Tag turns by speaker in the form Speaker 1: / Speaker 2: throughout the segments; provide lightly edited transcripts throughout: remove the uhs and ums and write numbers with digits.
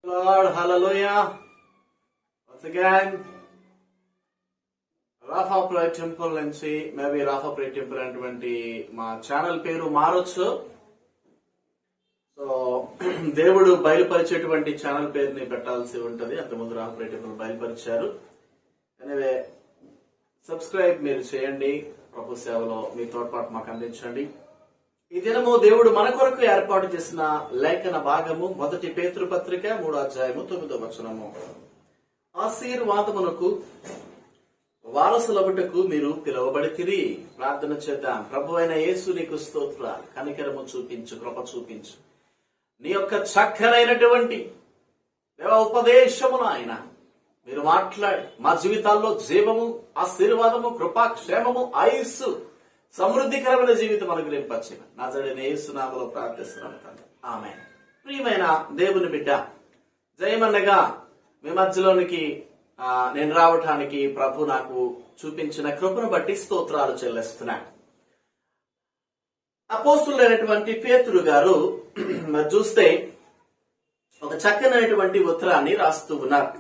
Speaker 1: Lord, hallelujah. Once again, Rapha pray temple నుంచి maybe Rapha pray temple అనేటువంటి మా channel పేరు మారొచ్చు. సో దేవుడు బయలుపరిచేటువంటి ఛానల్ పేరుని పెట్టాల్సి ఉంటది. అంతకుముందు Rapha pray temple బయలుపరిచారు. Anyway subscribe మీరు చేయండి. ప్రభు సేవలో మీ తోడ్పాటు మాకు అందించండి. ఈ దినము దేవుడు మన కొరకు ఏర్పాటు చేసిన లేఖన భాగము 1 పేతురు పత్రిక 3:9 ఆశీర్వాదమునకు వారసులవుటకు మీరు పిలువబడితిరి. ప్రార్థన చేద్దాం. ప్రభు అయిన యేసు నీకు స్తోత్రాలు. కనికరము చూపించు, కృప చూపించు. నీ యొక్క చక్కనైనటువంటి దేవ ఉపదేశమును ఆయన మీరు మాట్లాడి మా జీవితాల్లో జీవము, ఆశీర్వాదము, కృపా, క్షేమము, ఆయుస్సు, సమృద్ధికరమైన జీవితం అనుగ్రహింపచ్చిన నజరేయుడైన యేసు నామములో ప్రార్థిస్తున్నాను తండ్రి. ఆమేన్. ప్రియమైన దేవుని బిడ్డ, జయమన్నగా మీ మధ్యలోనికి నేను రావటానికి ప్రభు నాకు చూపించిన కృపను బట్టి స్తోత్రాలు చెల్లిస్తున్నాను. అపోస్తులైనటువంటి పేతురు గారు చూస్తే ఒక చక్కనైనటువంటి ఉత్తరాన్ని రాస్తూ ఉన్నారు.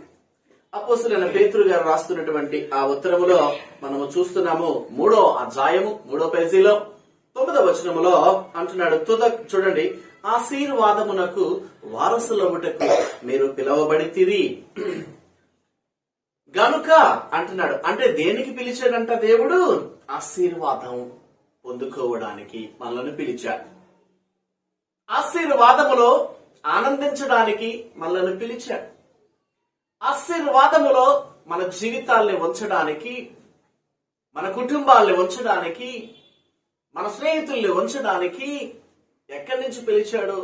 Speaker 1: అపోస్తులైన పేతురు గారు రాస్తున్నటువంటి ఆ ఉత్తరములో మనము చూస్తున్నాము 3వ అధ్యాయము 3వ పేజీలో 9వ వచనములో అంటున్నాడు. చూడండి, ఆశీర్వాదమునకు వారసులవుటకు మీరు పిలువబడితిరి గనుక అంటున్నాడు. అంటే దేనికి పిలిచాడంట దేవుడు? ఆశీర్వాదం పొందుకోవడానికి మనల్ని పిలిచాడు. ఆశీర్వాదములో ఆనందించడానికి మనల్ని పిలిచాడు. ఆశీర్వాదములో మన జీవితాల్ని ఉంచడానికి, మన కుటుంబాల్ని ఉంచడానికి, మన స్నేహితుల్ని ఉంచడానికి ఎక్కడి నుంచి పిలిచాడు?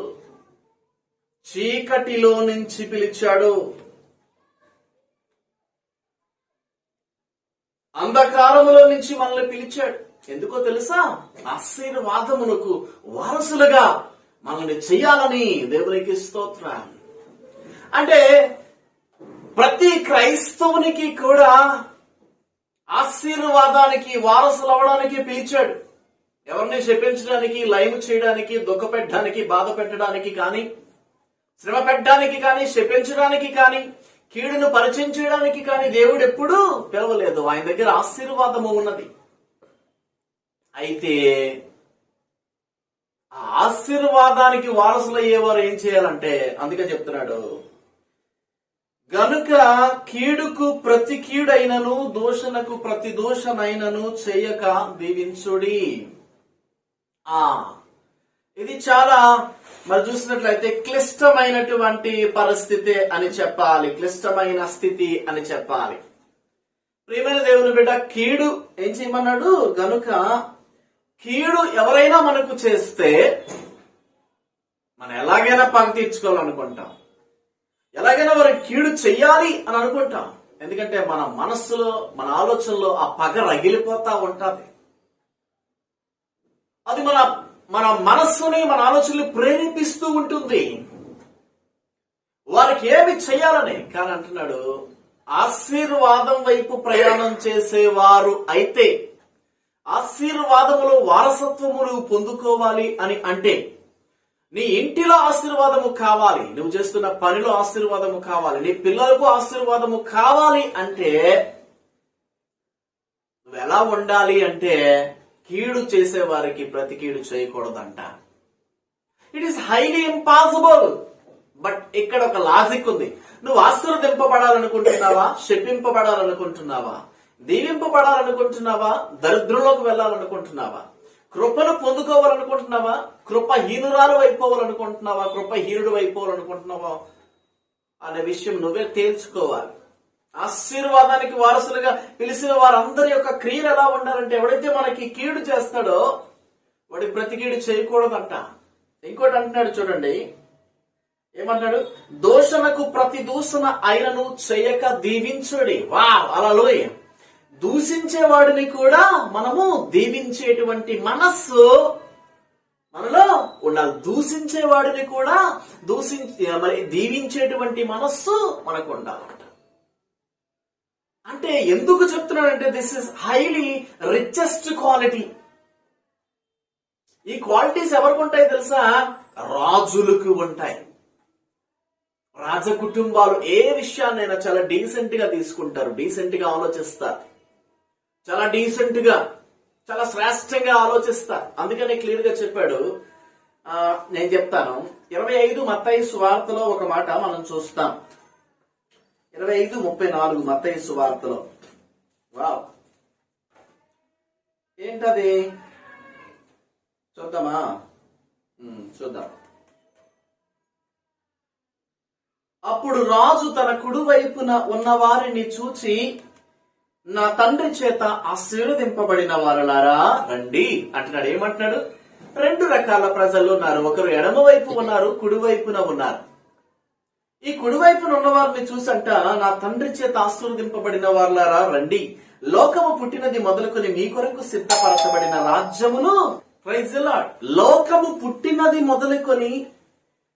Speaker 1: చీకటిలో నుంచి పిలిచాడు. అంధకారములో నుంచి మనల్ని పిలిచాడు. ఎందుకో తెలుసా? ఆశీర్వాదమునకు వారసులుగా మనల్ని చెయ్యాలని దేవునికి స్తోత్రం. అంటే ప్రతి క్రైస్తవునికి కూడా ఆశీర్వాదానికి వారసులు అవ్వడానికి పిలిచాడు. ఎవరిని శపించడానికి, లైవ్ చేయడానికి, దుఃఖపెట్టడానికి, బాధ పెట్టడానికి కానీ, శ్రమ పెట్టడానికి కానీ, శపించడానికి కానీ, కీడును పరిచయం చేయడానికి కానీ దేవుడు ఎప్పుడూ పిలవలేదు. ఆయన దగ్గర ఆశీర్వాదము ఉన్నది. అయితే ఆ ఆశీర్వాదానికి వారసులు అయ్యేవారు ఏం చేయాలంటే, అందుకే చెప్తున్నాడు, గనుక కీడుకు ప్రతి కీడైనను దోషణకు ప్రతి దోషనైనను చేయక దీవించుడి. ఇది చాలా మరి చూసినట్లయితే క్లిష్టమైనటువంటి పరిస్థితి అని చెప్పాలి, క్లిష్టమైన స్థితి అని చెప్పాలి. ప్రియమైన దేవుని బిడ్డ, కీడు ఏం చేయమన్నాడు? గనుక కీడు ఎవరైనా మనకు చేస్తే మనం ఎలాగైనా పగ తీర్చుకోవాలనుకుంటాం, ఎలాగైనా వారికి కీడు చెయ్యాలి అని అనుకుంటాం. ఎందుకంటే మన మనస్సులో, మన ఆలోచనలో ఆ పగ రగిలిపోతా ఉంటుంది. అది మన మనస్సుని, మన ఆలోచనలు ప్రేరేపిస్తూ ఉంటుంది వారికి ఏమి చెయ్యాలని. కానీ అంటున్నాడు, ఆశీర్వాదం వైపు ప్రయాణం చేసేవారు అయితే, ఆశీర్వాదములో వారసత్వములు పొందుకోవాలి అని అంటే, నీ ఇంటిలో ఆశీర్వాదము కావాలి, నువ్వు చేస్తున్న పనిలో ఆశీర్వాదము కావాలి, నీ పిల్లలకు ఆశీర్వాదము కావాలి అంటే నువ్వు ఎలా ఉండాలి అంటే, కీడు చేసే వారికి ప్రతి కీడు చేయకూడదంట. It is highly impossible. But ఇక్కడ ఒక లాజిక్ ఉంది. నువ్వు ఆశీర్వదింపబడాలనుకుంటున్నావా? శపింపబడాలనుకుంటున్నావా? దీవింపబడాలనుకుంటున్నావా? దరిద్రంలోకి వెళ్లాలనుకుంటున్నావా? కృపను పొందుకోవాలనుకుంటున్నావా? కృపహీనురాలు అయిపోవాలనుకుంటున్నావా? కృపహీనుడు అయిపోవాలనుకుంటున్నావా అనే విషయం నువ్వే తేల్చుకోవాలి. ఆశీర్వాదానికి వారసులుగా పిలిచిన వారందరి యొక్క క్రియలు ఎలా ఉండాలంటే, ఎవడైతే మనకి కీడు చేస్తాడో వాడి ప్రతి కీడు చేయకూడదంట. ఇంకోటి అంటున్నాడు, చూడండి ఏమంటాడు? దూషణకు ప్రతి దూషణ ఆయనను చేయక దీవించుడి. హల్లెలూయా. దూషించే వాడిని కూడా మనము దీవించేటువంటి మనస్సు మనలో ఉండాలి. దూషించే వాడిని కూడా దీవించేటువంటి మనస్సు మనకు ఉండాలంట. అంటే ఎందుకు చెప్తున్నాడంటే, this is highly richest quality. ఈ క్వాలిటీస్ ఎవరికి ఉంటాయి తెలుసా? రాజులకు ఉంటాయి. రాజ కుటుంబాలు ఏ విషయాన్నైనా చాలా డీసెంట్ గా తీసుకుంటారు, డీసెంట్ గా ఆలోచిస్తారు, చాలా డీసెంట్ గా, చాలా శ్రేష్టంగా ఆలోచిస్తారు. అందుకనే క్లియర్ గా చెప్పాడు. నేను చెప్తాను. 25 మత్తయి సువార్తలో ఒక మాట మనం చూస్తాం. 25:34 మత్తయి సువార్తలో. వావ్, ఏంటది చూద్దామా? చూద్దాం. అప్పుడు రాజు తన కుడి వైపున ఉన్న వారిని చూచి, నా తండ్రి చేత ఆశీర్వదింపబడిన వారలారా రండి అంటున్నాడు. ఏమంటున్నాడు? 2 రకాల ప్రజలు ఉన్నారు. ఒకరు ఎడమ వైపు ఉన్నారు, కుడి వైపున ఉన్నారు. ఈ కుడి వైపున ఉన్న వారిని చూసంట, నా తండ్రి చేత ఆశీర్వదింపబడిన వారలారా రండి, లోకము పుట్టినది మొదలుకొని మీ కొరకు సిద్ధపరచబడిన రాజ్యమును, ప్రైజ్ ది లార్డ్, లోకము పుట్టినది మొదలుకొని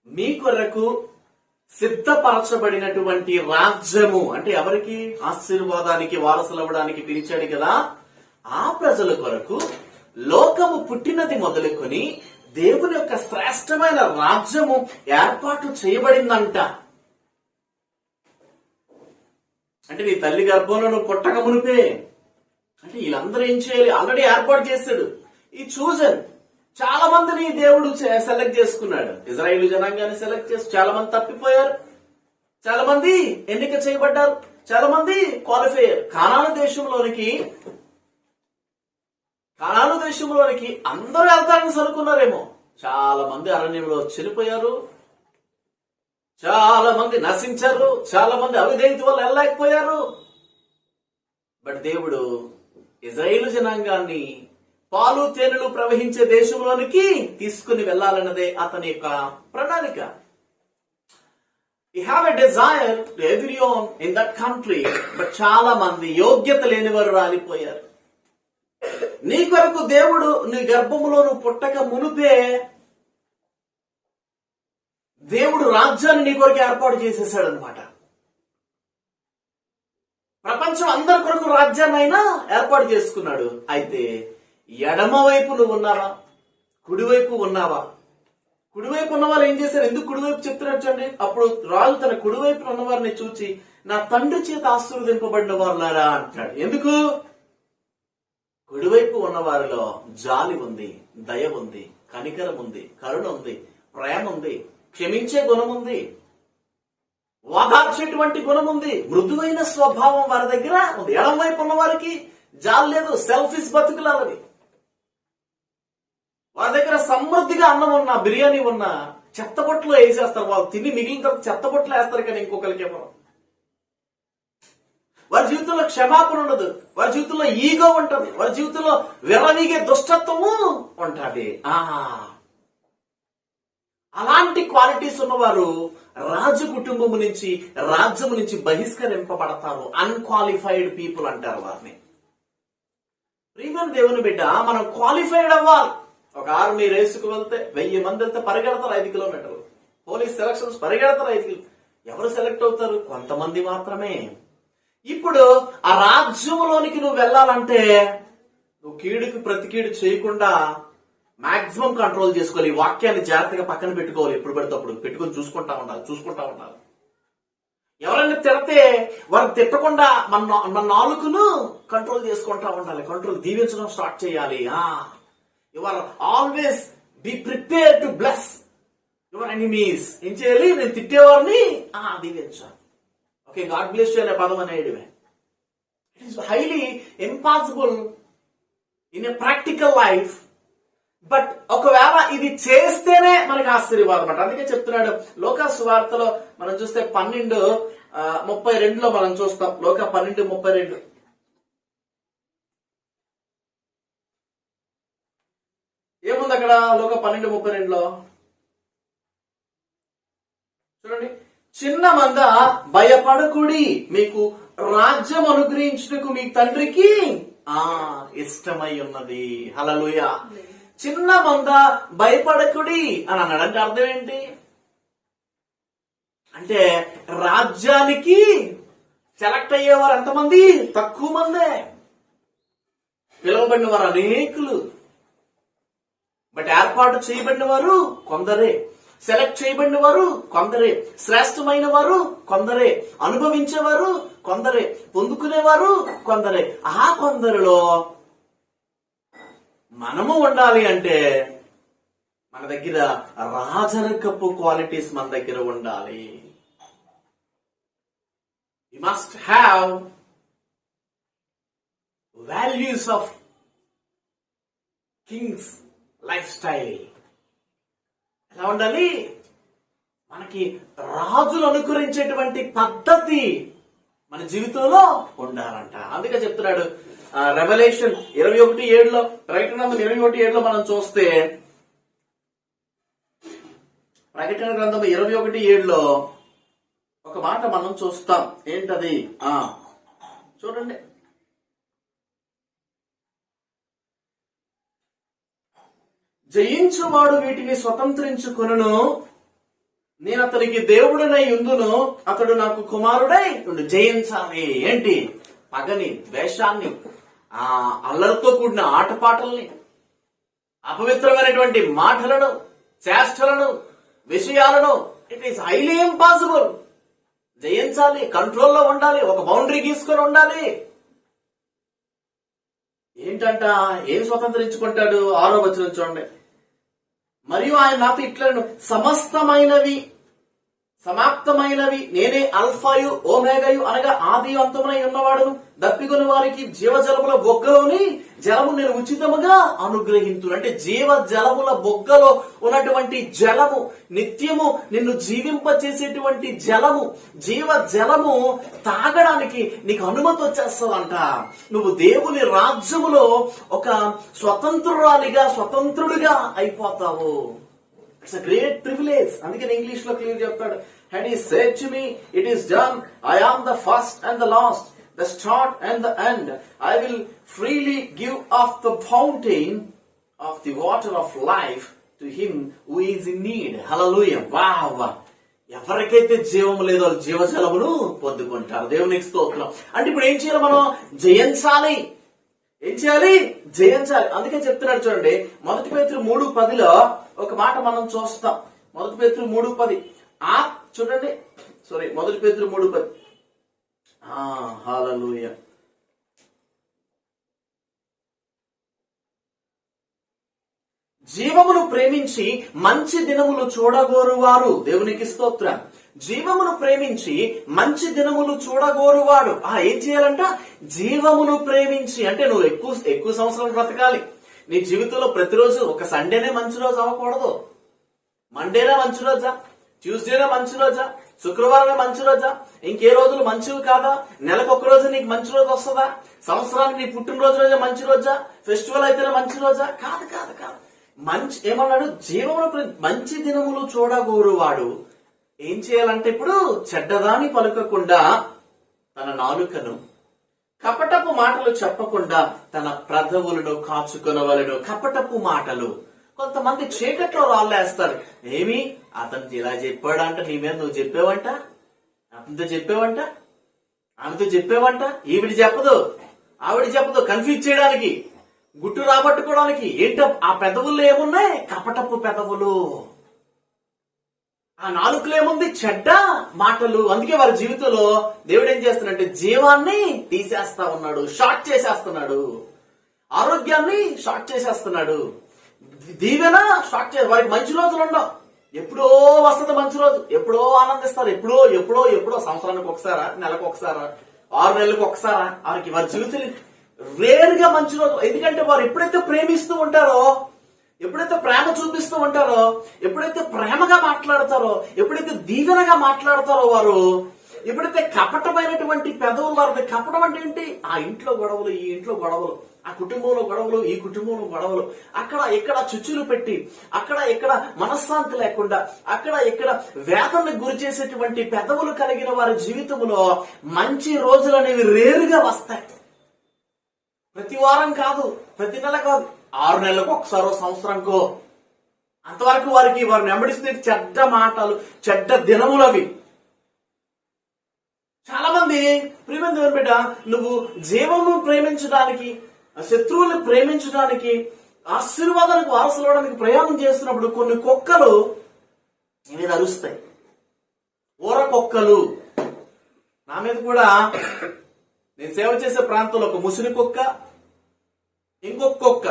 Speaker 1: మీ కొరకు సిద్ధపరచబడినటువంటి రాజ్యము అంటే ఎవరికి? ఆశీర్వాదానికి వారసులవ్వడానికి పిలిచాడు కదా, ఆ ప్రజల కొరకు లోకము పుట్టినది మొదలుకొని దేవుని యొక్క శ్రేష్టమైన రాజ్యము ఏర్పాటు చేయబడిందంట. అంటే నీ తల్లి గర్భంలో నువ్వు పుట్టక మునిపే అంటే వీళ్ళందరూ ఏం చేయాలి? ఆల్రెడీ ఏర్పాటు చేశాడు. ఈ చూజన్ చాలా మందిని దేవుడు సెలెక్ట్ చేసుకున్నాడు. ఇజ్రాయేలు జనాంగాన్ని సెలెక్ట్ చేసి చాలా మంది తప్పిపోయారు, చాలా మంది ఎన్నిక చేయబడ్డారు, చాలా మంది క్వాలిఫై అయ్యారు. కానాను దేశంలోనికి అందరూ వెళ్తారని అనుకున్నారేమో. చాలా మంది అరణ్యంలో చనిపోయారు, చాలా మంది నశించారు, చాలా మంది అవిధేయత వల్ల వెళ్ళలేకపోయారు. బట్ దేవుడు ఇజ్రాయేలు జనాంగాన్ని పాలు తేనెలు ప్రవహించే దేశంలోనికి తీసుకుని వెళ్లాలన్నదే అతని యొక్క ప్రణాళిక. He have a desire to everyone in that country, but చాలా మంది యోగ్యత లేని వారు రాలిపోయారు. నీ కొరకు దేవుడు నీ గర్భములో నువ్వు పుట్టక మునుపే దేవుడు రాజ్యాన్ని నీ కొరకు ఏర్పాటు చేసేసాడు అనమాట. ప్రపంచం అందరి కొరకు రాజ్యాన్ని అయినా ఏర్పాటు చేసుకున్నాడు. అయితే ఎడమ వైపు నువ్వు ఉన్నావా, కుడివైపు ఉన్నావా? కుడివైపు ఉన్న వాళ్ళు ఏం చేశారు? ఎందుకు కుడివైపు చెప్తున్నట్టండి? అప్పుడు రాజు తన కుడివైపు ఉన్న వారిని చూచి, నా తండ్రి చేత ఆశీర్వదింపబడిన వారులారా అంటాడు. ఎందుకు? కుడివైపు ఉన్న వారిలో జాలి ఉంది, దయ ఉంది, కనికరం ఉంది, కరుణ ఉంది, ప్రేమ ఉంది, క్షమించే గుణం ఉంది, ఓదార్చేటువంటి గుణం ఉంది, మృదువైన స్వభావం వారి దగ్గర ఉంది. ఎడం వైపు ఉన్న వారికి జాలి లేదు, సెల్ఫిష్ బతుకులాలని. వారి దగ్గర సమృద్ధిగా అన్నం ఉన్నా, బిర్యానీ ఉన్నా చెత్తబొట్లో వేసేస్తారు. వాళ్ళు తిని మిగిలిన తర్వాత చెత్తబొట్లో వేస్తారు, కానీ ఇంకొకరికేమో. వారి జీవితంలో క్షమాపణ ఉండదు, వారి జీవితంలో ఈగో ఉంటుంది, వారి జీవితంలో విర్రవీగే దుష్టత్వము ఉంటుంది. అలాంటి క్వాలిటీస్ ఉన్నవారు రాజు కుటుంబము నుంచి, రాజ్యము నుంచి బహిష్కరింపబడతారు. అన్క్వాలిఫైడ్ పీపుల్ అంటారు వారిని. ప్రియమైన దేవుని బిడ్డ, మనం క్వాలిఫైడ్ అవ్వాలి. ఒక ఆర్మీ రేసుకు వెళ్తే 1000 మంది వెళ్తే పరిగెడతారు 5 కిలోమీటర్లు. పోలీస్ సెలక్షన్స్ పరిగెడతారు 5 కిలోమీటర్లు. ఎవరు సెలెక్ట్ అవుతారు? కొంతమంది మాత్రమే. ఇప్పుడు ఆ రాజ్యంలోనికి నువ్వు వెళ్ళాలంటే నువ్వు కీడుకి ప్రతి కీడు చేయకుండా మాక్సిమం కంట్రోల్ చేసుకోవాలి. ఈ వాక్యాన్ని జాగ్రత్తగా పక్కన పెట్టుకోవాలి. ఎప్పుడు పడితే అప్పుడు పెట్టుకుని చూసుకుంటా ఉండాలి. ఎవరైనా తిడితే వారిని తిట్టకుండా మన నాలుకను కంట్రోల్ చేసుకుంటా ఉండాలి. కంట్రోల్ దీవించడం స్టార్ట్ చేయాలి. You are always be prepare to bless your enemies. ఏం చేయాలి? నేను తిట్టేవారిని దీవించాలి. ఓకే, గాడ్ బ్లెస్ యు అనే పదం అనేయడమే. It is highly impossible in a practical life. But ఒకవేళ ఇది చేస్తేనే మనకి ఆశీర్వాదం అంట. అందుకే చెప్తున్నాడు లోకా సువార్తలో మనం చూస్తే 12:32 మనం చూస్తాం. లోకా 12:32 ఏముంది అక్కడ? లోకా 12:32 చూడండి. చిన్న మంద భయపడకుడి, మీకు రాజ్యం అనుగ్రహించుటకు మీ తండ్రికి ఇష్టమై ఉన్నది. హల్లెలూయా. చిన్న మంద భయపడకుడి అని అన్నాడు. అంటే అర్థం ఏంటి? అంటే రాజ్యానికి సెలెక్ట్ అయ్యేవారు ఎంతమంది? తక్కువ మందే. పిలువబడిన వారు అనేకులు, బట్ ఏర్పాటు చేయబడిన వారు కొందరే. సెలెక్ట్ చేయబడిన వారు కొందరే, శ్రేష్టమైన వారు కొందరే, అనుభవించేవారు కొందరే, పొందుకునేవారు కొందరే. ఆ కొందరిలో మనము ఉండాలి అంటే మన దగ్గర రాజరికపు క్వాలిటీస్ మన దగ్గర ఉండాలి. We must have values of king's lifestyle. ఎలా ఉండాలి? మనకి రాజులు అనుకరించేటువంటి పద్ధతి మన జీవితంలో ఉండాలంట. అందుకే చెప్తున్నాడు రెవల్యూషన్ 21:7 ప్రకటన గ్రంథం 21:7 మనం చూస్తే, ప్రకటన గ్రంథం 21:7 ఒక మాట మనం చూస్తాం. ఏంటది? చూడండి, జయించువాడు వీటిని స్వతంత్రించుకొనును, నేను అతనికి దేవుడనై ఉందును, అతడు నాకు కుమారుడై ఉండు. జయించాలి ఏంటి? పగని, ద్వేషాన్ని, అల్లరితో కూడిన ఆటపాటల్ని, అపవిత్రమైనటువంటి మాటలను, చేష్టలను, విషయాలను. It is highly impossible. జయించాలి, కంట్రోల్లో ఉండాలి, ఒక బౌండరీ గీసుకొని ఉండాలి. ఏంటంట? ఏం స్వతంత్రించుకుంటాడు? 6వ వచనం చూడండి. మరియు ఆయన నాతో ఇట్లను, సమస్తమైనవి సమాప్తమైనవి నేనే అల్ఫాయు ఓమేగయు, అనగా ఆది అంతమునై ఉన్నవాడును, దప్పికొని వారికి జీవజలముల బొగ్గలోని జలము నేను ఉచితముగా అనుగ్రహించు. అంటే జీవ జలముల బొగ్గలో ఉన్నటువంటి జలము, నిత్యము నిన్ను జీవింపచేసేటువంటి జలము, జీవ జలము తాగడానికి నీకు అనుమతి వచ్చేస్తావంట. నువ్వు దేవుని రాజ్యములో ఒక స్వతంత్రురాలిగా, స్వతంత్రుడిగా అయిపోతావు. It's a great privilege. అందుకని ఇంగ్లీష్ లో క్లియర్ చెప్తాడు, and he said to me, it is done, I am the first and the last, the start and the end. I will freely give of the fountain of the water of life to him who is in need. Hallelujah. Wow. ఎవరికైతే జీవము లేదో జీవజలమును పొందుకుంటారు. దేవునికి స్తోత్రం. అంటే ఇప్పుడు ఏం చేయాలి? మనం జయించాలి. ఏం చేయాలి? జయించాలి. అందుకే చెప్తున్నాడు చూడండి, 1 పేతురు 3:10 ఒక మాట మనం చూస్తాం. 1 పేతురు 3:10 చూడండి. 1 పేతురు 3:10. హల్లెలూయా. జీవమును ప్రేమించి మంచి దినములు చూడగోరువారు. దేవునికి స్తోత్రం. జీవమును ప్రేమించి మంచి దినములు చూడగోరువాడు. ఏం చేయాలంట? జీవమును ప్రేమించి. అంటే నువ్వు ఎక్కువ సంవత్సరాలు బ్రతకాలి. నీ జీవితంలో ప్రతిరోజు ఒక సండేనే మంచి రోజు అవ్వకూడదు. మండేనే మంచి రోజా? ట్యూస్డేనే మంచి రోజా? శుక్రవారమే మంచి రోజా? ఇంకే రోజులు మంచివి కాదా? నెలకు ఒక రోజు నీకు మంచి రోజు వస్తుందా? సంవత్సరానికి నీ పుట్టినరోజు రోజే మంచి రోజా? ఫెస్టివల్ అయితేనే మంచి రోజా? కాదు కాదు కాదు. మంచి ఏమన్నాడు? జీవమును మంచి దినములు చూడగోరువాడు ఏం చేయాలంటే, ఇప్పుడు చెడ్డదాని పలుకకుండా తన నాలుకను, కపటపు మాటలు చెప్పకుండా తన పెదవులను కాచుకొనవలెను. కపటపు మాటలు. కొంతమంది చీకట్లో రాళ్ళేస్తారు. ఏమి అతను ఇలా చెప్పాడంట, నీ మీద నువ్వు చెప్పావంట, అతనితో చెప్పావంట, ఆమెతో చెప్పావంట. ఈవిడ చెప్పదు, ఆవిడ చెప్పదు. కన్ఫ్యూజ్ చేయడానికి, గుట్టు రాబట్టుకోవడానికి. ఏంటో ఆ పెదవుల్లో ఏమున్నాయి? కపటపు పెదవులు. ఆ నాలుకలో ఏముంది? చెడ్డ మాటలు. అందుకే వారి జీవితంలో దేవుడు ఏం చేస్తున్నాడంటే జీవాన్ని తీసేస్తా ఉన్నాడు, షార్ట్ చేసేస్తున్నాడు. ఆరోగ్యాన్ని షార్ట్ చేసేస్తున్నాడు. దీవెన షార్ట్ చేసి వారికి మంచి రోజులు ఉండవు. ఎప్పుడో వస్తుంది మంచి రోజు, ఎప్పుడో ఆనందిస్తారు. ఎప్పుడో ఎప్పుడో ఎప్పుడో సంవత్సరానికి ఒకసారా, నెలకు ఒకసారా, 6 నెలలకు ఒకసారా వారికి వారి జీవితం రేరుగా మంచి రోజు. ఎందుకంటే వారు ఎప్పుడైతే ప్రేమిస్తూ ఉంటారో, ఎప్పుడైతే ప్రేమ చూపిస్తూ ఉంటారో, ఎప్పుడైతే ప్రేమగా మాట్లాడతారో, ఎప్పుడైతే దీవెనగా మాట్లాడతారో వారు, ఎప్పుడైతే కపటమైనటువంటి పెదవులు వారి. కపటం అంటే ఏంటి? ఆ ఇంట్లో గొడవలు, ఈ ఇంట్లో గొడవలు, ఆ కుటుంబంలో గొడవలు, ఈ కుటుంబంలో గొడవలు, అక్కడ ఇక్కడ చుచ్చులు పెట్టి, అక్కడ ఇక్కడ మనశ్శాంతి లేకుండా, అక్కడ ఇక్కడ వేదనకు గురి చేసేటువంటి పెదవులు కలిగిన వారి జీవితంలో మంచి రోజులు అనేవి రేరుగా వస్తాయి. ప్రతి వారం కాదు, ప్రతి నెల కాదు, 6 నెలలకు ఒకసారో, సంవత్సరంకో. అంతవరకు వారిని వెంబడిస్తే చెడ్డ మాటలు, చెడ్డ దినములు అవి. చాలా మంది ప్రియమైన దేవుని బిడ్డ, నువ్వు జీవము ప్రేమించడానికి, శత్రువుల్ని ప్రేమించడానికి, ఆశీర్వాదానికి వారసులవడానికి ప్రయాణం చేస్తున్నప్పుడు కొన్ని కుక్కలు నీ మీద అరుస్తాయి. ఊరకొక్కలు నా మీద కూడా నేను సేవ చేసే ప్రాంతంలో ఒక ముసిలి కుక్క, ఇంకొక కుక్క,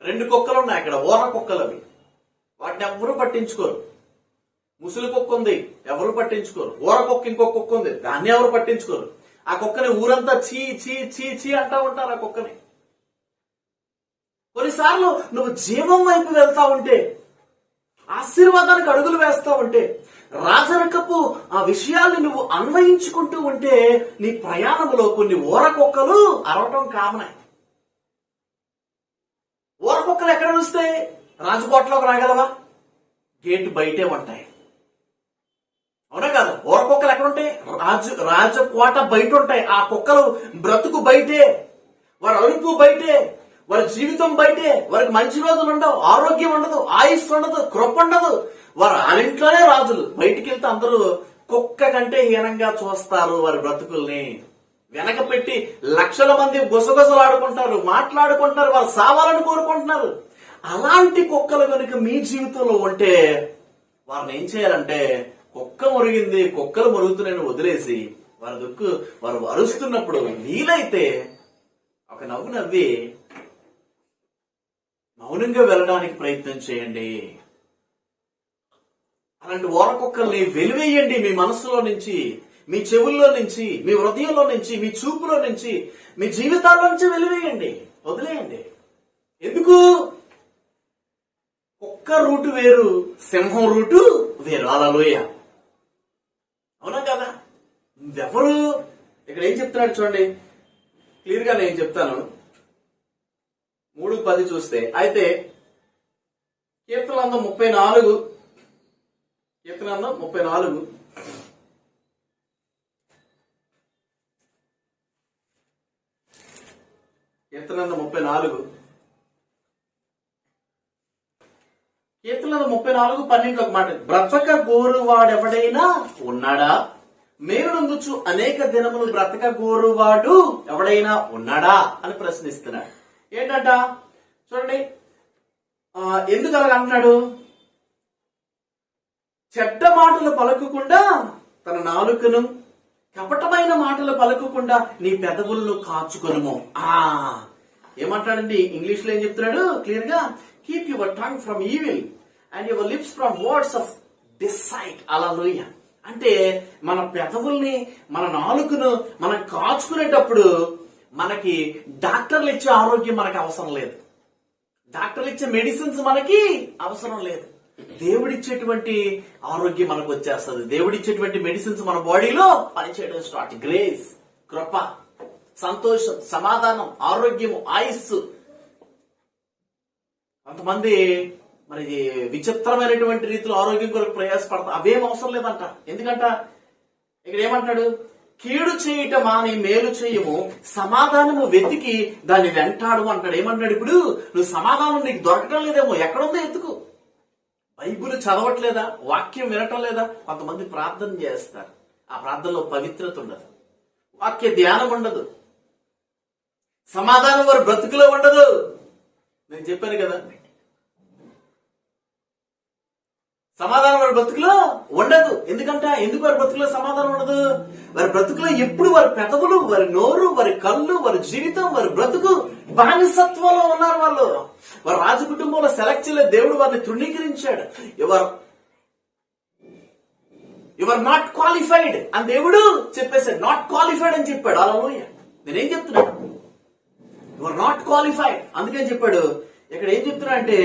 Speaker 1: 2 కుక్కలు ఉన్నాయి అక్కడ, ఊరకొక్కలు అవి. వాటిని ఎవరు పట్టించుకోరు. ముసిలి కుక్క ఉంది, ఎవరు పట్టించుకోరు. ఊరకొక్క ఇంకొక కుక్క ఉంది, దాన్ని ఎవరు పట్టించుకోరు. ఆ కుక్కని ఊరంతా చీ చీ చీ చీ అంటా ఉంటారు ఆ కుక్కని. కొన్నిసార్లు నువ్వు జీవం వైపు వెళ్తా ఉంటే, ఆశీర్వాదానికి అడుగులు వేస్తా ఉంటే, రాజరికపు ఆ విషయాల్ని నువ్వు అన్వయించుకుంటూ ఉంటే, నీ ప్రయాణంలో కొన్ని ఊరకొక్కలు అరవటం కామనే. ఊరకొక్కలు ఎక్కడ వస్తాయి? రాజకోటలోకి రాగలవా? గేటు బయటే ఉంటాయి, అవునా కదా? ఊరకొక్కలు ఎక్కడ ఉంటాయి? రాజకోట బయట ఉంటాయి. ఆ కుక్కలు బ్రతుకు బయటే, వారి అరుపు బయటే, వారి జీవితం బయటే. వారికి మంచి రోజులు ఉండవు, ఆరోగ్యం ఉండదు, ఆయుష్ ఉండదు, కృప ఉండదు. వారు వాళ్ళింట్లోనే రాజులు. బయటికి వెళ్తే అందరూ కుక్క కంటే హీనంగా చూస్తారు వారి బ్రతుకుల్ని. వెనక పెట్టి లక్షల మంది గుసగుసలాడుకుంటారు, మాట్లాడుకుంటారు, వారు సావాలని కోరుకుంటున్నారు. అలాంటి కుక్కలు కనుక మీ జీవితంలో ఉంటే వారిని ఏం చేయాలంటే, కుక్క మురిగింది, కుక్కలు మురుగుతున్నాయని వదిలేసి వారు అరుస్తున్నప్పుడు వీలైతే ఒక నవ్వు నవ్వి మౌనంగా వెళ్ళడానికి ప్రయత్నం చేయండి. అలాంటి ఊరకొక్కల్ని వెలివేయండి మీ మనసులో నుంచి, మీ చెవుల్లో నుంచి, మీ హృదయంలో నుంచి, మీ చూపులో నుంచి, మీ జీవితాల్లో నుంచి వెలివేయండి, వదిలేయండి. ఎందుకు? కుక్క రూటు వేరు, సింహం రూటు వేరు. హల్లెలూయా, అవునా కదా? ఎవరు ఇక్కడ ఏం చెప్తున్నాడు చూడండి, క్లియర్ గా నేను చెప్తాను. 3:10 చూస్తే, అయితే కీర్తనలందం 34 కీర్తనలందం 34 కీర్తనలందం 34 12 ఒక మాట, బ్రతక గోరువాడెవడైనా ఉన్నాడా? మేలు నందుచు అనేక దినములు బ్రతక గోరువాడు ఎవడైనా ఉన్నాడా అని ప్రశ్నిస్తున్నాడు. ఏంటంట చూడండి, ఎందుకు అలాగ అంటున్నాడు? చెడ్డ మాటలు పలకకుండా తన నాలుకను, కపటమైన మాటలు పలకకుండా నీ పెదవులను కాచుకొనుము. ఏమంటాడండి ఇంగ్లీష్ లో ఏం చెప్తున్నాడు క్లియర్ గా? Keep your tongue from evil and your lips from words of deceit. Hallelujah. అంటే మన పెదవుల్ని, మన నాలుకను మనం కాచుకునేటప్పుడు మనకి డాక్టర్లు ఇచ్చే ఆరోగ్యం మనకి అవసరం లేదు, డాక్టర్లు ఇచ్చే మెడిసిన్స్ మనకి అవసరం లేదు. దేవుడిచ్చేటువంటి ఆరోగ్యం మనకు వచ్చేస్తుంది. దేవుడిచ్చేటువంటి మెడిసిన్స్ మన బాడీలో పనిచేయడం స్టార్ట్. గ్రేస్, కృప, సంతోషం, సమాధానం, ఆరోగ్యము, ఆయుస్సు. కొంతమంది మరి విచిత్రమైనటువంటి రీతిలో ఆరోగ్యం కొరకు ప్రయాసపడతారు. అవేం అవసరం లేదంట. ఎందుకంట ఇక్కడ ఏమంటాడు? కీడు చేయటం మాని మేలు చేయము, సమాధానము వెతికి దాన్ని వెంటాడు అంటాడు. ఏమంటాడు? ఇప్పుడు నువ్వు సమాధానం నీకు దొరకటం లేదేమో, ఎక్కడుందో ఎత్తుకు. బైబిల్ చదవట్లేదా? వాక్యం వినటం లేదా? కొంతమంది ప్రార్థన చేస్తారు, ఆ ప్రార్థనలో పవిత్రత ఉండదు, వాక్య ధ్యానం ఉండదు, సమాధానం వారి బ్రతుకులో ఉండదు. నేను చెప్పాను కదా, సమాధానం వారి బ్రతుకులో ఉండదు. ఎందుకు వారి బ్రతుకులో సమాధానం ఉండదు? వారి బ్రతుకులో ఎప్పుడు వారి పెదవులు, వారి నోరు, వారి కళ్ళు, వారి జీవితం, వారి బ్రతుకు బానిసత్వంలో ఉన్నారు. వారి రాజ కుటుంబంలో సెలెక్ట్ చేయలేదు, దేవుడు వారిని తృణీకరించాడు. యువర్ నాట్ క్వాలిఫైడ్ అని దేవుడు చెప్పేశాడు. నాట్ క్వాలిఫైడ్ అని చెప్పాడు. హల్లెలూయా. నేనేం చెప్తున్నాను? యువర్ నాట్ క్వాలిఫైడ్ అందుకని చెప్పాడు. ఇక్కడ ఏం చెప్తున్నా అంటే,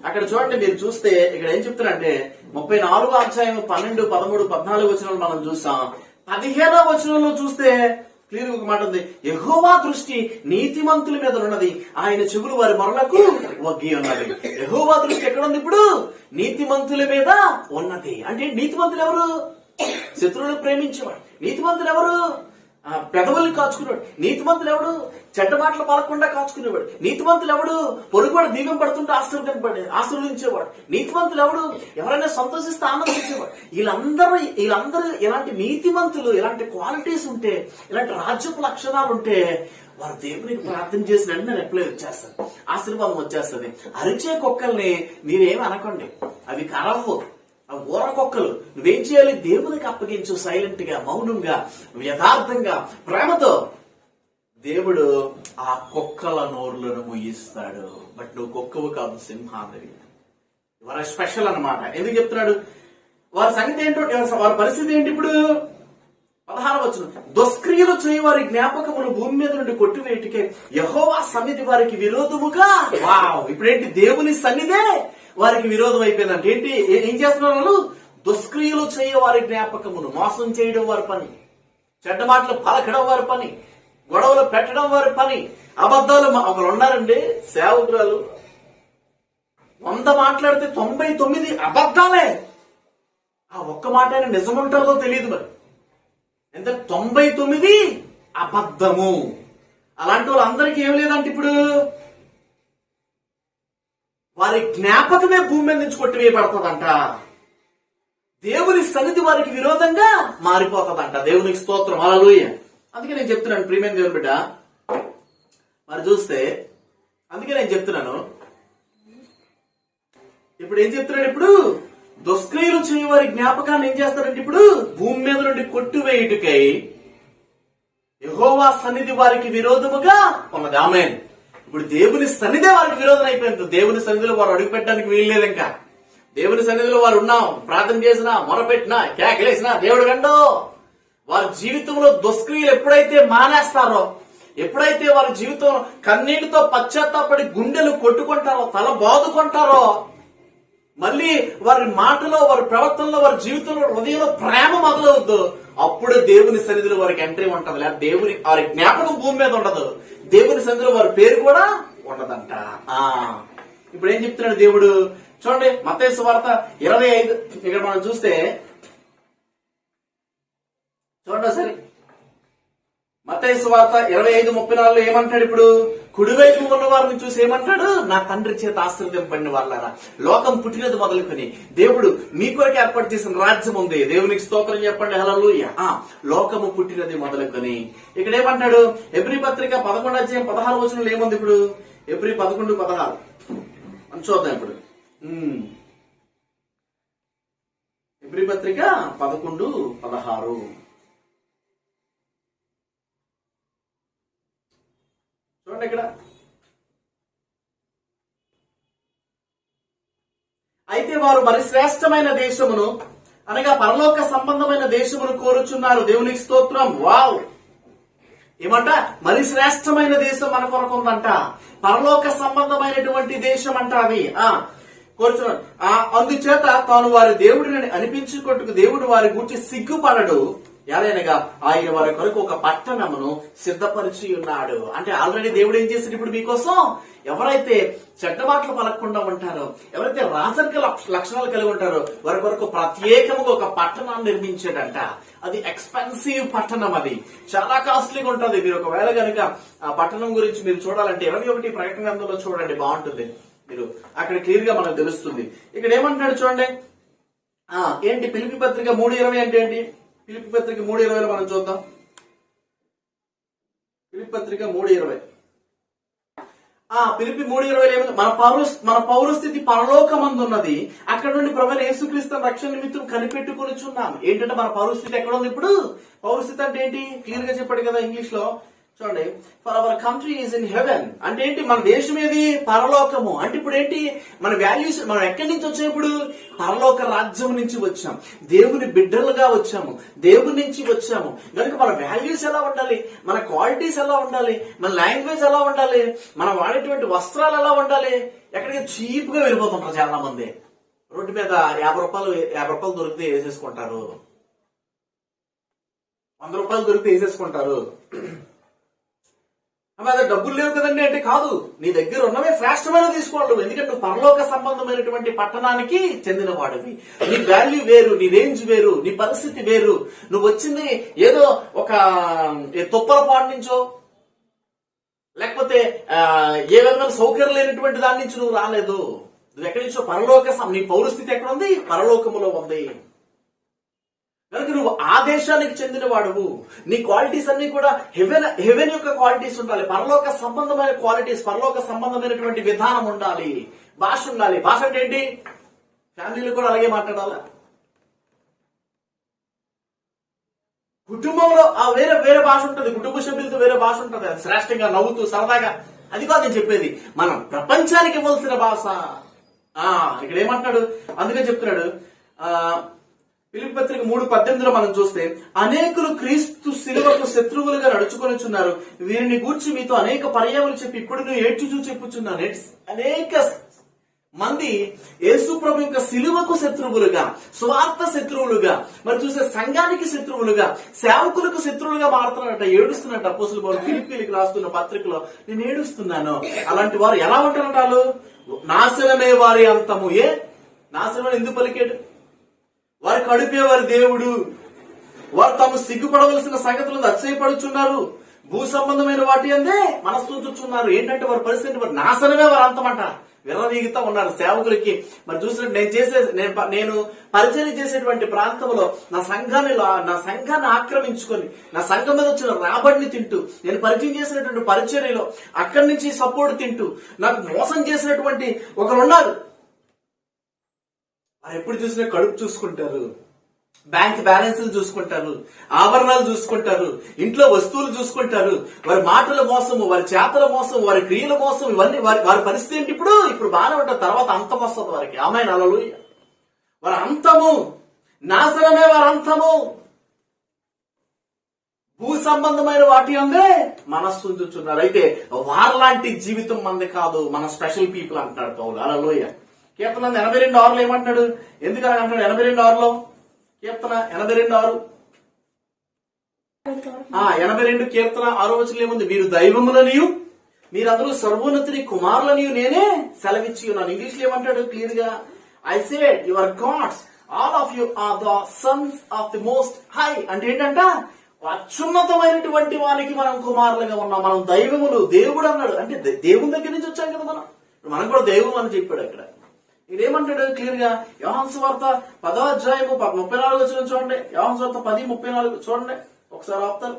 Speaker 1: అక్కడ చూడండి, మీరు చూస్తే ఇక్కడ ఏం చెప్తున్నారంటే 34వ అధ్యాయం 12, 13, 14 వచనాలు మనం చూసాం. 15వ వచనంలో చూస్తే క్లియర్ ఒక మాట ఉంది. యెహోవా దృష్టి నీతిమంతుల మీద ఉన్నది, ఆయన చెవులు వారి మొరలకు వగ్గి ఉన్నది. యెహోవా దృష్టి ఎక్కడ ఉంది? ఇప్పుడు నీతిమంతుల మీద ఉన్నది. అంటే నీతిమంతులు ఎవరు? శత్రువులను ప్రేమించేవాడు. నీతిమంతులు ఎవరు? పెదవుల్ని కాచుకునేవాడు. నీతిమంతులు ఎవడు? చెడ్డ మాటలు పలకుండా కాచుకునేవాడు. నీతిమంతులు ఎవడు? పొరుగువాడు దీపం పడుతుంటే ఆశీర్వదించేవాడు. నీతిమంతులు ఎవడు? ఎవరైనా సంతోషిస్తే ఆనందించేవాడు. వీళ్ళందరూ ఇలాంటి నీతిమంతులు, ఇలాంటి క్వాలిటీస్ ఉంటే, ఇలాంటి రాజ్యపు లక్షణాలు ఉంటే వారు దేవునికి ప్రార్థన చేసిన వెంటనే రిప్లై వచ్చేస్తారు, ఆశీర్వాదం వచ్చేస్తుంది. అరిచే కుక్కల్ని మీరేమి అనకండి, అవి కరవ్వు. ఆ ఊరకొక్కలు నువ్వేం చేయాలి? దేవునికి అప్పగించు, సైలెంట్ గా, మౌనంగా, యథార్థంగా, ప్రేమతో. దేవుడు ఆ కుక్కల నోరులను ముగిస్తాడు. బట్ నువ్వు కుక్కవు కాదు, సింహాద్రి. వారి స్పెషల్ అన్నమాట. ఎందుకు చెప్తున్నాడు? వారి సంగతి ఏంటో, వారి పరిస్థితి ఏంటి ఇప్పుడు? 16వ వచనం, దుష్క్రియలు చేయ వారి జ్ఞాపకమును భూమి మీద నుండి కొట్టివేటికే యెహోవా సన్నిధి వారికి విరోధముగా. వావ్! ఇప్పుడేంటి? దేవుని సన్నిధే వారికి విరోధం అయిపోయిందంటే ఏంటి? ఏం చేస్తున్నారు వాళ్ళు? దుష్క్రియలు చేయ వారి జ్ఞాపకమును, మోసం చేయడం వారి పని, చెడ్డ మాటలు పలకడం వారి పని, గొడవలు పెట్టడం వారి పని, అబద్ధాలు. ఒకరు ఉన్నారండి సేవకురాలు, 100 మాట్లాడితే 99 అబద్ధాలే. ఆ ఒక్క మాట అయినా నిజం ఉంటారో తెలియదు. మరి ఎంత? 99 అబద్ధము. అలాంటి వాళ్ళందరికీ ఏం లేదంటే ఇప్పుడు వారి జ్ఞాపకమే భూమి మీద నుంచి కొట్టివేయబడుతుందంట. దేవుని సన్నిధి వారికి విరోధంగా మారిపోతుందంట. దేవునికి స్తోత్రం, హల్లెలూయా. అందుకే నేను చెప్తున్నాను ప్రియమైన దేవుని బిడ్డ, మరి చూస్తే అందుకే నేను చెప్తున్నాను. ఇప్పుడు ఏం చెప్తున్నాడు? ఇప్పుడు దుష్క్రియలు చేయ వారి జ్ఞాపకాన్ని ఏం చేస్తారంటే ఇప్పుడు భూమి మీద నుండి కొట్టివేయుటకై యెహోవా సన్నిధి వారికి విరోధముగా ఉన్నది. ఆమేన్. ఇప్పుడు దేవుని సన్నిధే వారికి విరోధం అయిపోయింది. దేవుని సన్నిధిలో వారు అడుగు పెట్టడానికి వీల్లేదు. ఇంకా దేవుని సన్నిధిలో వారు ఉన్నాం, ప్రార్థన చేసినా, మొరపెట్టినా, కేకలేసినా దేవుడు గండో. వారి జీవితంలో దుష్క్రియలు ఎప్పుడైతే మానేస్తారో, ఎప్పుడైతే వారి జీవితంలో కన్నీటితో పశ్చాత్తాపడి గుండెలు కొట్టుకుంటారో, తల బాదుకుంటారో, మళ్ళీ వారి మాటలో, వారి ప్రవర్తనలో, వారి జీవితంలో, హృదయంలో ప్రేమ మొదలవుద్దు, అప్పుడే దేవుని సన్నిధిలో వారికి ఎంట్రీ ఉంటది. లేదా దేవుని వారి జ్ఞాపకం భూమి మీద ఉండదు. దేవుని సన్నిధిలో వారి పేరు కూడా ఉండదంట. ఇప్పుడు ఏం చెప్తున్నాడు దేవుడు? చూడండి, మత్తయి సువార్త 25 ఇక్కడ మనం చూస్తే చూడండి సరే. మత్తయి సువార్త 25:34 ఏమంటాడు? ఇప్పుడు కుడివైపు ఉన్న వారిని చూసి ఏమంటాడు? నా తండ్రి చేత ఆశీర్వదింపబడిన వాళ్ళారా, లోకం పుట్టినది మొదలుకొని దేవుడు మీ కొరకు ఏర్పాటు చేసిన రాజ్యం ఉంది. దేవునికి స్తోత్రం చెప్పండి, హల్లెలూయా. లోకము పుట్టినది మొదలుకొని ఇక్కడ ఏమంటాడు? హెబ్రీ పత్రిక 11:16 ఏముంది? ఇప్పుడు హెబ్రీ 11:16 అని చూద్దాం. ఇప్పుడు హెబ్రీ పత్రిక 11:16 చూడండి. ఇక్కడ అయితే వారు మరి శ్రేష్టమైన దేశమును అనగా పరలోక సంబంధమైన దేశమును కోరుచున్నారు. దేవునికి స్తోత్రం. వావ్! ఏమంట? మరి శ్రేష్టమైన దేశం మన కొరకు ఉందంట. పరలోక సంబంధమైనటువంటి దేశం అంట అది కోరుచున్నారు. అందుచేత తాను వారి దేవుడిని అనిపించుకొట్టుకు దేవుడు వారి గురించి సిగ్గుపడడు. ఎలానగా ఆయన వారి కొరకు ఒక పట్టణమును సిద్ధపరిచి ఉన్నాడు. అంటే ఆల్రెడీ దేవుడు ఏం చేశాడు? ఇప్పుడు మీకోసం ఎవరైతే చెడ్డ మాటలు పలకకుండా ఉంటారో, ఎవరైతే రాజరిక లక్షణాలు కలిగి ఉంటారో వారి కొరకు ప్రత్యేకముగా ఒక పట్టణాన్ని నిర్మించాడంట. అది ఎక్స్పెన్సివ్ పట్టణం, అది చాలా కాస్ట్లీగా ఉంటుంది. మీరు ఒకవేళ కనుక ఆ పట్టణం గురించి మీరు చూడాలంటే 21 ప్రకటన గ్రంథంలో చూడండి, బాగుంటుంది. మీరు అక్కడ క్లియర్ గా మనకు తెలుస్తుంది. ఇక్కడ ఏమంటాడు చూడండి. ఏంటి? ఫిలిప్పీ పత్రిక 3:20 అంటే ఏంటి? ఫిలిప్పీ పత్రిక 3:20 మనం చూద్దాం. ఫిలిప్పీ పత్రిక 3:20 ఫిలిప్పీ 3:20 ఏముంది? మన పౌరస్థితి పరలోకమందున్నది, అక్కడ నుండి ప్రభువైన యేసుక్రీస్తు రక్షణ నిమిత్తం కనిపెట్టుకొనిచున్నాం. ఏంటంటే మన పౌరస్థితి ఎక్కడ ఉంది? ఇప్పుడు పౌరస్థితి అంటే ఏంటి? క్లియర్ గా చెప్పాడు కదా ఇంగ్లీష్ లో. చూడండి, for our country is in heaven అంటే ఏంటి? మన దేశం ఏది? పరలోకము. అంటే ఇప్పుడు ఏంటి? మన వాల్యూస్ మనం ఎక్కడి నుంచి వచ్చాం? ఇప్పుడు పరలోక రాజ్యం నుంచి వచ్చాం, దేవుని బిడ్డలుగా వచ్చాము, దేవుని నుంచి వచ్చాము. కనుక మన వాల్యూస్ ఎలా ఉండాలి, మన క్వాలిటీస్ ఎలా ఉండాలి, మన లాంగ్వేజ్ ఎలా ఉండాలి, మనం వాడేటువంటి వస్త్రాలు ఎలా ఉండాలి? ఎక్కడికి చీప్ గా వెళ్ళిపోతుంటారు చాలా మంది. రోడ్డు మీద 50 రూపాయలు దొరికితే వేసేసుకుంటారు, 100 రూపాయలు దొరికితే వేసేసుకుంటారు. అదే డబ్బులు లేవు కదండి అంటే కాదు, నీ దగ్గర ఉన్నవే శ్రేష్టమైన తీసుకోవాలి. ఎందుకంటే నువ్వు పరలోక సంబంధమైనటువంటి పట్టణానికి చెందిన వాడివి. నీ వాల్యూ వేరు, నీ రేంజ్ వేరు, నీ పరిస్థితి వేరు. నువ్వు వచ్చింది ఏదో ఒక తుప్పలపాడు నుంచో, లేకపోతే ఏ విధమైన సౌకర్యం లేనటువంటి దాని నుంచి నువ్వు రాలేదు. నువ్వు ఎక్కడి నుంచో నీ పౌరస్థితి ఎక్కడ ఉంది? పరలోకములో ఉంది. కనుక నువ్వు ఆ దేశానికి చెందిన వాడువు. నీ క్వాలిటీస్ అన్ని కూడా హెవెన్ యొక్క క్వాలిటీస్ ఉండాలి, పరలోక సంబంధమైన క్వాలిటీస్, పరలోక సంబంధమైనటువంటి విధానం ఉండాలి, భాష ఉండాలి. భాష అంటే ఏంటి? ఫ్యామిలీలో కూడా అలాగే మాట్లాడాలా? కుటుంబంలో ఆ వేరే వేరే భాష ఉంటుంది, కుటుంబ సభ్యులతో వేరే భాష ఉంటుంది, అది శ్రేష్టంగా నవ్వుతూ సరదాగా. అది కాదు నేను చెప్పేది, మనం ప్రపంచానికి ఇవ్వాల్సిన భాష. ఇక్కడ ఏమంటున్నాడు, అందుకని చెప్తున్నాడు ఫిలిప్పీ పత్రిక 3:18 మనం చూస్తే, అనేకులు క్రీస్తు శిలువకు శత్రువులుగా నడుచుకొనిచున్నారు, వీరిని గూర్చి మీతో అనేక పర్యాయములు చెప్పి ఇప్పుడు నువ్వు ఏడ్చుచూ చెప్పుచున్నాను. అనేక మంది యేసు ప్రభు యొక్క శిలువకు శత్రువులుగా, స్వార్థ శత్రువులుగా, మరి చూసే సంఘానికి శత్రువులుగా, సేవకులకు శత్రువులుగా మారుతున్నారట, ఏడుస్తున్నట్టు అపోస్తలుడు పౌలు ఫిలిప్పీలకు రాస్తున్న పత్రికలో, నేను ఏడుస్తున్నాను. అలాంటి వారు ఎలా ఉంటారంట, వాళ్ళు నాశనమే వారి అంతము. నాశనం ఎందుకు పలికాడు? వారి కడుపే వారి దేవుడు. వారు తాము సిగ్గుపడవలసిన సంగతులను అతిశయపడుచున్నారు, భూ సంబంధమైన వాటి అందే మనస్సు ఉంచుచున్నారు. ఏంటంటే వారి పరిస్థితి, వారి నాశనమే వారి అంతమంట. విర్రవీగుతా ఉన్నారు సేవకులకి. మరి చూసినట్టు నేను పరిచయం చేసేటువంటి ప్రాంతంలో నా సంఘాన్ని ఆక్రమించుకొని, నా సంఘం మీద వచ్చిన రాబడిని తింటూ, నేను పరిచయం చేసినటువంటి పరిచర్యలో అక్కడి నుంచి సపోర్ట్ తింటూ నాకు మోసం చేసినటువంటి ఒకరున్నారు. వారు ఎప్పుడు చూసినా కడుపు చూసుకుంటారు, బ్యాంక్ బ్యాలెన్స్లు చూసుకుంటారు, ఆభరణాలు చూసుకుంటారు, ఇంట్లో వస్తువులు చూసుకుంటారు. వారి మాటల మోసము, వారి చేతల మోసం, వారి క్రియల మోసం, ఇవన్నీ వారి పరిస్థితి ఏంటి? ఇప్పుడు బాగానే ఉంటారు, తర్వాత అంతం వస్తుంది వారికి. ఆమేన్, హల్లెలూయా. వారి అంతము, నాశనమే వారి అంతము. భూ సంబంధమైన వాటి అందే మనస్సు ఉంచుతున్నారు. అయితే వారిలాంటి జీవితం మంది కాదు, మన స్పెషల్ పీపుల్ అంటున్నాడు పౌలు. హల్లెలూయా. కీర్తన 82:6 ఏమంటున్నాడు? ఎందుకు అలా అంటున్నాడు? 82:6 కీర్తన 82:6 82 కీర్తన 6 ఏముంది? మీరు దైవములనియు మీరందరూ సర్వోన్నతుని కుమారులనియు నేనే సెలవిచ్చి ఉన్నాను. ఇంగ్లీష్ లో ఏమంటాడు క్లియర్ గా? I said your gods, all of you are the sons of the most high. అంటే ఏంటంట, అత్యున్నతమైనటువంటి వానికి మనం కుమారులుగా ఉన్నాం, మనం దైవములు. దేవుడు అన్నాడు అంటే దేవుని దగ్గర నుంచి వచ్చాం కదా మనం కూడా దేవుడు అని చెప్పాడు అక్కడ. ఇదేమంటాడు క్లియర్ గా? యోహాను సువార్త 10వ అధ్యాయము 34 చూడండి. యోహాను సువార్త 10:34 చూడండి ఒకసారి ఆపుతారు.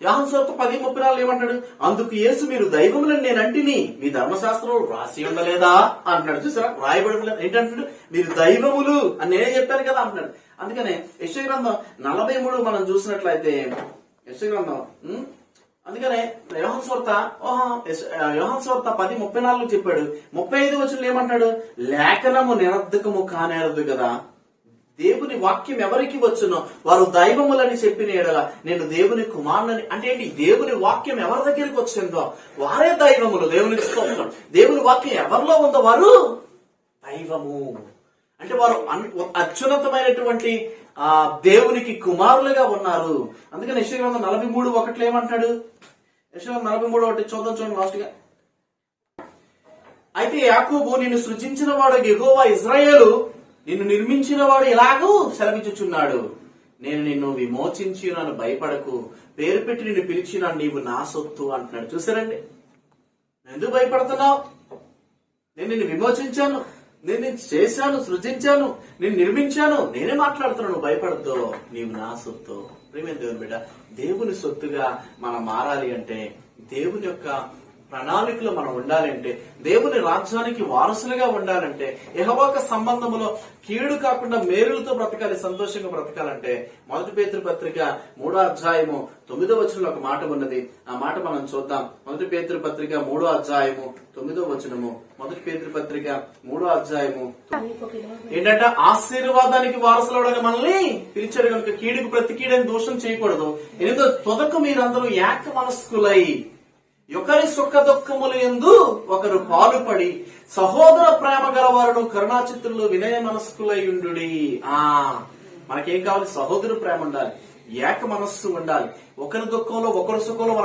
Speaker 1: యోహాను సువార్త 10:34 ఏమంటాడు? అందుకు యేసు, మీరు దైవములని నేను అంటిని మీ ధర్మశాస్త్రంలో రాసి ఉండలేదా అంటున్నాడు. చూసారా, రాయబడలేదు. ఏంటంటాడు? మీరు దైవములు అని నేనే చెప్పాను కదా అంటున్నాడు. అందుకనే యెషయా గ్రంథం 43 మనం చూసినట్లయితే, యెషయా గ్రంథం అందుకనే యోహాను సువార్త 10:34 చెప్పాడు. 35 వచనంలో ఏమంటాడు? లేఖనము నిరర్ధకము కానేరదు కదా, దేవుని వాక్యం ఎవరికి వచ్చునో వారు దైవములని చెప్పిన ఎడల నేను దేవుని కుమారులని. అంటే ఏంటి? దేవుని వాక్యం ఎవరి దగ్గరికి వచ్చిందో వారే దైవములు. దేవునికి స్తోత్రం. దేవుని వాక్యం ఎవరిలో ఉందో వారు దైవము. అంటే వారు అత్యున్నతమైనటువంటి దేవునికి కుమారులుగా ఉన్నారు. అందుకని యెషయా గ్రంథం 43:1 ఏమంటాడు? యెషయా 43:1 చూడండి లాస్ట్ గా. అయితే యాకోబు, నిన్ను సృజించిన వాడు యెహోవా, ఇశ్రాయేలు నిన్ను నిర్మించిన వాడు ఇలాగూ సెలవిచ్చుచున్నాడు, నేను నిన్ను విమోచించి నన్ను భయపడకు, పేరు పెట్టి నిన్ను పిలిచిన నీవు నా సొత్తు అంటున్నాడు. చూసారండి, ఎందుకు భయపడుతున్నావు? నేను నిన్ను విమోచించాను, నేను నిన్ను చేశాను, సృజించాను, నేను నిర్మించాను, నేనే మాట్లాడుతున్నాను, భయపడద్దు, నీవు నా సొత్తు. ప్రియమైన దేవుని బిడ్డ, దేవుని సొత్తుగా మనం మారాలి అంటే, దేవుని యొక్క ప్రణాళికలో మనం ఉండాలంటే, దేవుని రాజ్యానికి వారసులుగా ఉండాలంటే, యెహోవాకు సంబంధములో కీడు కాకుండా మేలులతో బ్రతకాలి, సంతోషంగా బ్రతకాలంటే 1 పేతురు పత్రిక 3వ అధ్యాయము 9వ వచనంలో ఒక మాట ఉన్నది. ఆ మాట మనం చూద్దాం. 1 పేతురు పత్రిక 3వ అధ్యాయము 9వ వచనము. 1 పేతురు పత్రిక 3వ అధ్యాయము ఏంటంటే, ఆశీర్వాదానికి వారసులవడానికి మనల్ని పిలిచాడు కనుక కీడుకు ప్రతి కీడని దోషం చేయకూడదు. ఎందుకంటే తొదకు మీరందరూ ఏక మనస్కులై ఒకరి సుఖ దుఃఖములు యందు ఒకరు పాలుపడి సహోదర ప్రేమ గలవారును కరుణాచిత్తులు వినయ మనస్కులై ఉండుడి. మనకేం కావాలి? సహోదర ప్రేమ ఉండాలి, ఏక మనస్సు ఉండాలి. ఒకరి దుఃఖంలో ఒకరి సుఖంలో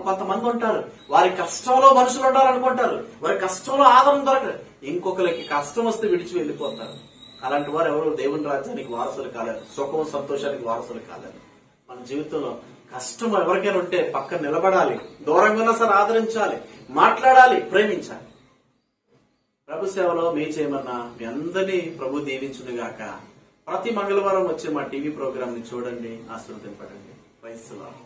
Speaker 1: కొంతమంది ఉంటారు, వారి కష్టంలో మనుషులు ఉండాలనుకుంటారు, వారి కష్టంలో ఆదరణ దొరకదు, ఇంకొకరికి కష్టం వస్తే విడిచి వెళ్ళిపోతారు. అలాంటి వారు ఎవరు దేవుని రాజ్యానికి వారసులు కాలేరు, సుఖం సంతోషానికి వారసులు కాలేరు. మన జీవితంలో కష్టం ఎవరికైనా ఉంటే పక్కన నిలబడాలి, దూరంగా ఉన్నా సరే ఆదరించాలి, మాట్లాడాలి, ప్రేమించాలి. ప్రభు సేవలో మీ చేయమన్నా మీ అందరినీ ప్రభు దీవించును గాక. ప్రతి మంగళవారం వచ్చే మా టీవీ ప్రోగ్రామ్ ని చూడండి, ఆశీర్వదింపడండి. Praise the lord.